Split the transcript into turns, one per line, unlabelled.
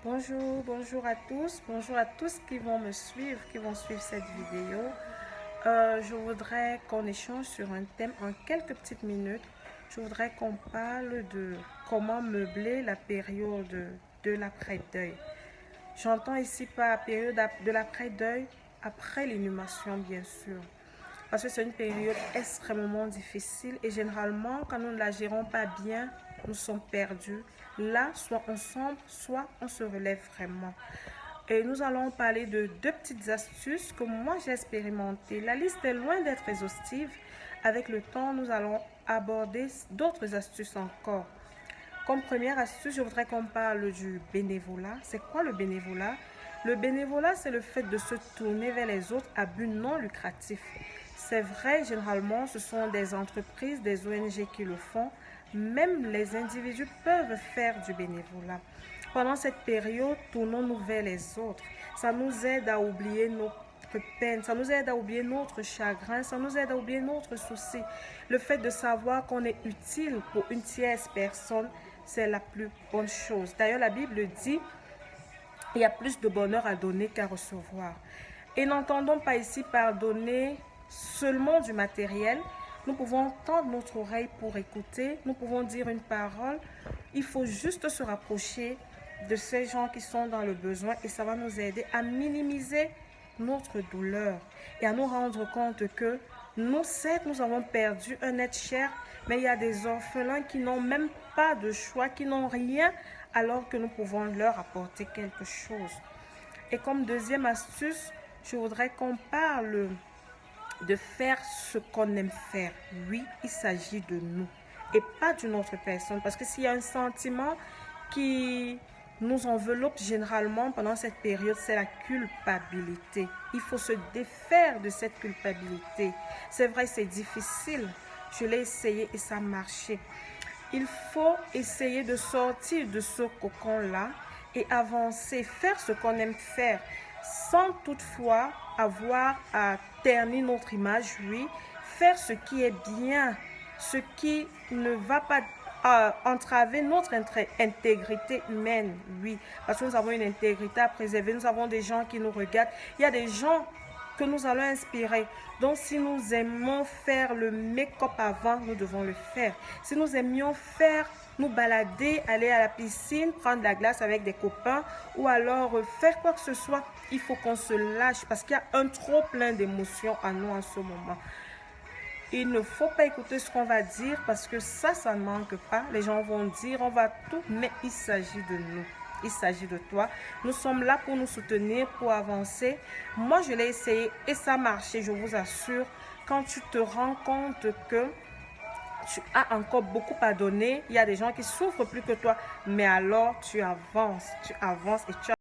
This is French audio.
Bonjour à tous qui vont me suivre, qui vont suivre cette vidéo. Je voudrais qu'on échange sur un thème en quelques petites minutes. Je voudrais qu'on parle de comment meubler la période de l'après-deuil. J'entends ici par période de l'après-deuil, après l'inhumation bien sûr. Parce que c'est une période extrêmement difficile et généralement, quand nous ne la gérons pas bien, nous sommes perdus. Là, soit on sombre, soit on se relève vraiment. Et nous allons parler de deux petites astuces que moi j'ai expérimentées. La liste est loin d'être exhaustive. Avec le temps, nous allons aborder d'autres astuces encore. Comme première astuce, je voudrais qu'on parle du bénévolat. C'est quoi le bénévolat? Le bénévolat, c'est le fait de se tourner vers les autres à but non lucratif. C'est vrai, généralement, ce sont des entreprises, des ONG qui le font. Même les individus peuvent faire du bénévolat. Pendant cette période, tournons-nous vers les autres. Ça nous aide à oublier notre peine, ça nous aide à oublier notre chagrin, ça nous aide à oublier notre souci. Le fait de savoir qu'on est utile pour une tierce personne, c'est la plus bonne chose. D'ailleurs, la Bible dit, il y a plus de bonheur à donner qu'à recevoir. Et n'entendons pas ici par donner seulement du matériel. Nous pouvons tendre notre oreille pour écouter, nous pouvons dire une parole. Il faut juste se rapprocher de ces gens qui sont dans le besoin et ça va nous aider à minimiser notre douleur et à nous rendre compte que nous, certes, nous avons perdu un être cher, mais il y a des orphelins qui n'ont même pas de choix, qui n'ont rien, alors que nous pouvons leur apporter quelque chose. Et comme deuxième astuce, je voudrais qu'on parle de faire ce qu'on aime faire. Oui, il s'agit de nous et pas d'une autre personne. Parce que s'il y a un sentiment qui nous enveloppe généralement pendant cette période, c'est la culpabilité. Il faut se défaire de cette culpabilité. C'est vrai, c'est difficile. Je l'ai essayé et ça a marché. Il faut essayer de sortir de ce cocon-là et avancer, faire ce qu'on aime faire, sans toutefois avoir à ternir notre image, oui, faire ce qui est bien, ce qui ne va pas entraver notre intégrité humaine, oui, parce que nous avons une intégrité à préserver, nous avons des gens qui nous regardent, il y a des gens que nous allons inspirer. Donc, si nous aimons faire le make-up avant, nous devons le faire. Si nous aimions faire, nous balader, aller à la piscine, prendre la glace avec des copains ou alors faire quoi que ce soit, il faut qu'on se lâche parce qu'il y a un trop plein d'émotions à nous en ce moment. Il ne faut pas écouter ce qu'on va dire parce que ça ne manque pas. Les gens vont dire, on va tout, mais il s'agit de nous. Il s'agit de toi. Nous sommes là pour nous soutenir, pour avancer. Moi, je l'ai essayé et ça a marché, je vous assure. Quand tu te rends compte que tu as encore beaucoup à donner, il y a des gens qui souffrent plus que toi, mais alors tu avances et tu